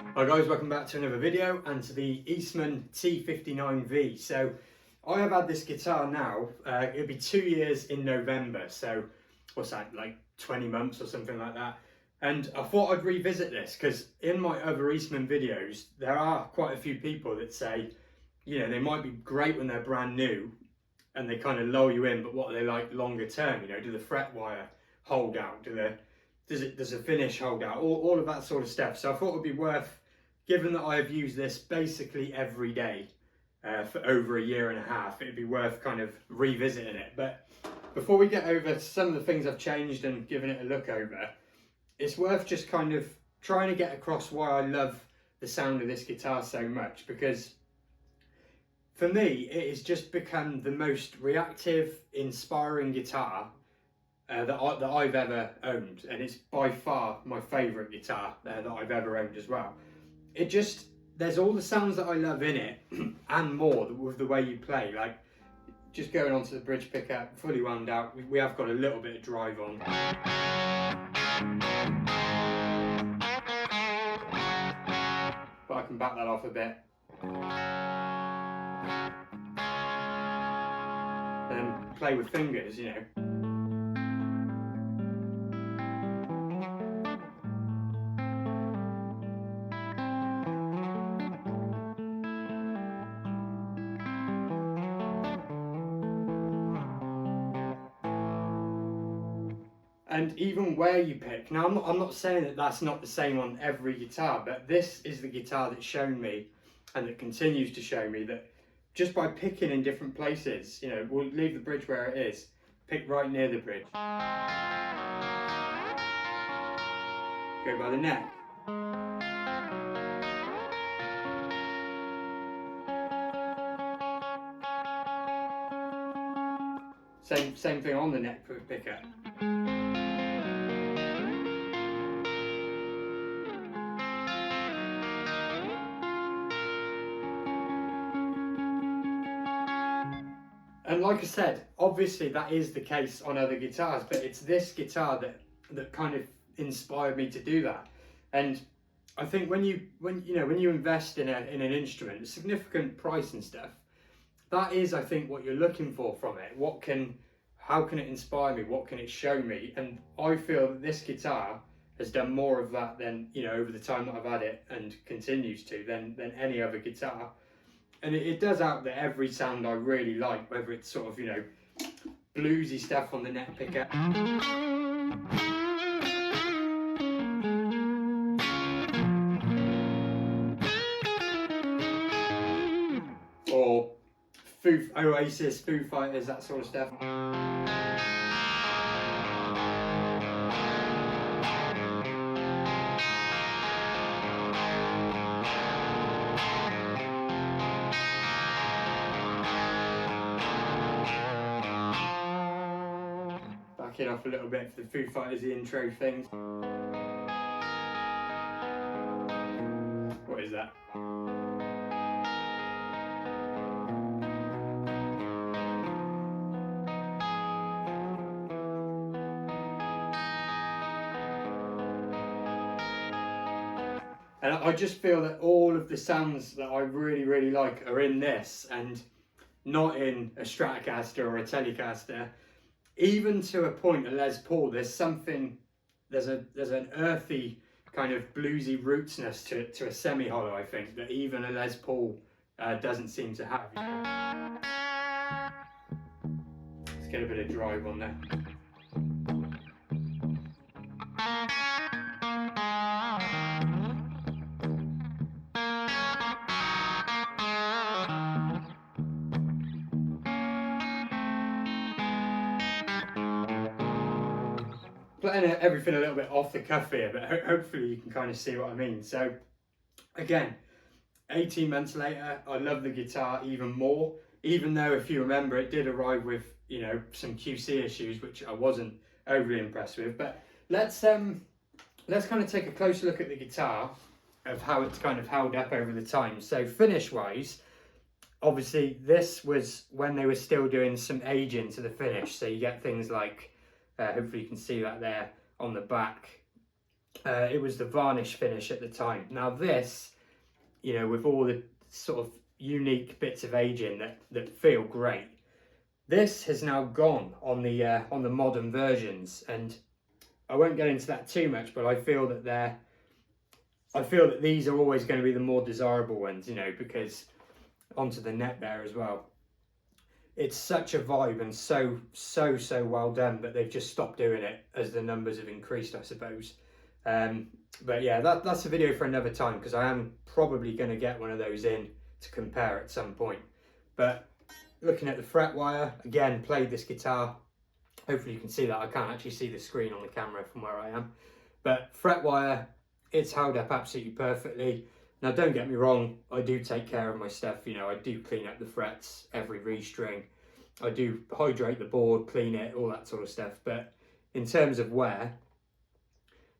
Hi guys, welcome back to another video and to the Eastman T59V. So I have had this guitar now, it'll be 2 years in November, so what's that, like 20 months or something like that. And I thought I'd revisit this because in my other Eastman videos there are quite a few people that say, you know, they might be great when they're brand new and they kind of lull you in, but what are they like longer term? You know, do the fret wire hold out? Does the finish hold out? All of that sort of stuff. So I thought it would be worth, given that I've used this basically every day for over a year and a half, it'd be worth kind of revisiting it. But before we get over some of the things I've changed and given it a look over, it's worth just kind of trying to get across why I love the sound of this guitar so much, because for me it has just become the most reactive, inspiring guitar that I've ever owned, and it's by far my favourite guitar that I've ever owned as well. It just, there's all the sounds that I love in it and more with the way you play, like just going onto the bridge pickup, fully wound out, we have got a little bit of drive on. But I can back that off a bit. Then play with fingers, you know. And even where you pick, now I'm not saying that that's not the same on every guitar, but this is the guitar that's shown me and that continues to show me that just by picking in different places, you know, we'll leave the bridge where it is, pick right near the bridge, go by the neck, same thing on the neck pickup. And like I said, obviously that is the case on other guitars, but it's this guitar that kind of inspired me to do that. And I think when you invest in an instrument, a significant price and stuff, that is, I think, what you're looking for from it. How can it inspire me? What can it show me? And I feel that this guitar has done more of that than, you know, over the time that I've had it, and continues to, than any other guitar. And it does out there every sound I really like, whether it's sort of, you know, bluesy stuff on the neck pickup, or Oasis, Foo Fighters, that sort of stuff. Backing off a little bit for the Foo Fighters, the intro things. What is that? And I just feel that all of the sounds that I really, really like are in this, and not in a Stratocaster or a Telecaster. Even to a point, a Les Paul, there's an earthy kind of bluesy rootsness to a semi-hollow, I think, that even a Les Paul doesn't seem to have. Let's get a bit of drive on there. Playing everything a little bit off the cuff here, but hopefully you can kind of see what I mean. So again, 18 months later, I love the guitar even more, even though, if you remember, it did arrive with, you know, some QC issues, which I wasn't overly impressed with. But let's kind of take a closer look at the guitar, of how it's kind of held up over the time. So finish wise, obviously this was when they were still doing some aging to the finish, so you get things like hopefully you can see that there on the back, It was the varnish finish at the time. Now this, you know, with all the sort of unique bits of aging that feel great, this has now gone on the modern versions, and I won't get into that too much, but I feel that these are always going to be the more desirable ones, you know, because onto the neck there as well. It's such a vibe and so well done, but they've just stopped doing it as the numbers have increased, I suppose. But yeah, that's a video for another time, because I am probably going to get one of those in to compare at some point. But looking at the fret wire, again, played this guitar. Hopefully you can see that. I can't actually see the screen on the camera from where I am. But fret wire, it's held up absolutely perfectly. Now don't get me wrong, I do take care of my stuff, you know, I do clean up the frets every restring. I do hydrate the board, clean it, all that sort of stuff. But in terms of wear,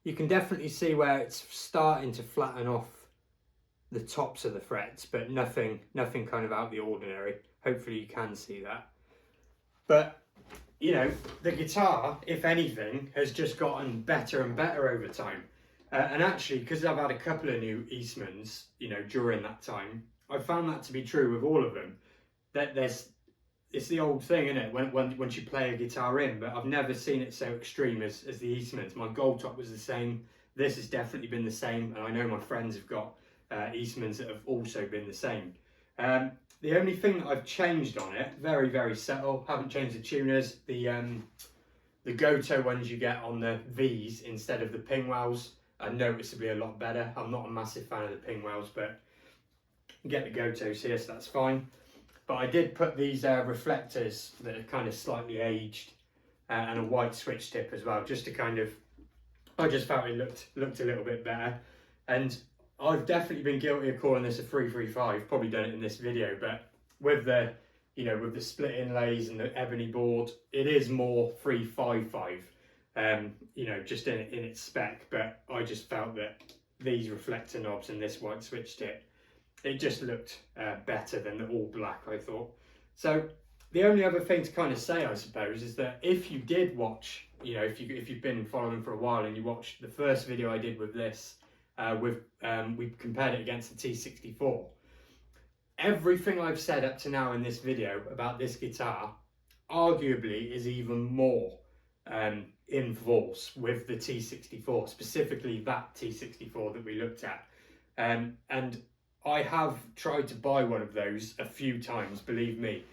you can definitely see where it's starting to flatten off the tops of the frets, but nothing kind of out of the ordinary. Hopefully you can see that. But, you know, the guitar, if anything, has just gotten better and better over time. And actually, because I've had a couple of new Eastmans, you know, during that time, I found that to be true with all of them. That it's the old thing, isn't it? Once you play a guitar in, but I've never seen it so extreme as the Eastmans. My Gold Top was the same. This has definitely been the same, and I know my friends have got Eastmans that have also been the same. The only thing that I've changed on it, very subtle, haven't changed the tuners. The Goto ones you get on the V's instead of the Pingwells are noticeably a lot better. I'm not a massive fan of the Pingwells, but you get the Gotos here, so that's fine. But I did put these reflectors that are kind of slightly aged and a white switch tip as well, just to kind of, I just felt it looked a little bit better. And I've definitely been guilty of calling this a 335, probably done it in this video, but with the, you know, with the split inlays and the ebony board, it is more 355, you know, just in its spec. But I just felt that these reflector knobs and this white switch tip, it just looked better than the all black, I thought. So the only other thing to kind of say, I suppose, is that if you did watch, you know, if you've been following for a while and you watched the first video I did with this, we compared it against the T64. Everything I've said up to now in this video about this guitar arguably is even more in force with the T64, specifically that T64 that we looked at. And I have tried to buy one of those a few times, believe me,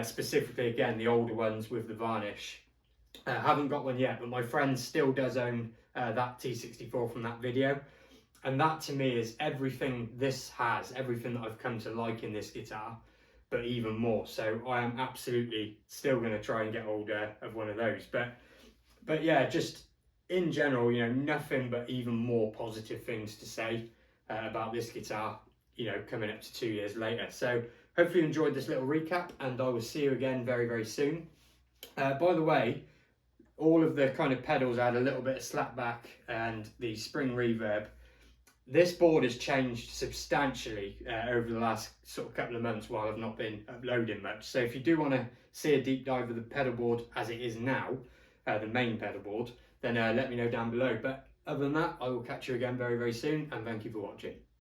specifically again the older ones with the varnish. Haven't got one yet, but my friend still does own that T64 from that video. And that to me is everything this has, everything that I've come to like in this guitar, but even more. So I am absolutely still going to try and get hold of one of those. But yeah, just in general, you know, nothing but even more positive things to say about this guitar, you know, coming up to 2 years later. So hopefully you enjoyed this little recap, and I will see you again very soon. By the way, all of the kind of pedals had a little bit of slap back and the spring reverb. This board has changed substantially over the last sort of couple of months while I've not been uploading much. So if you do want to see a deep dive of the pedal board as it is now, the main pedal board, then let me know down below. But other than that, I will catch you again very soon, and thank you for watching.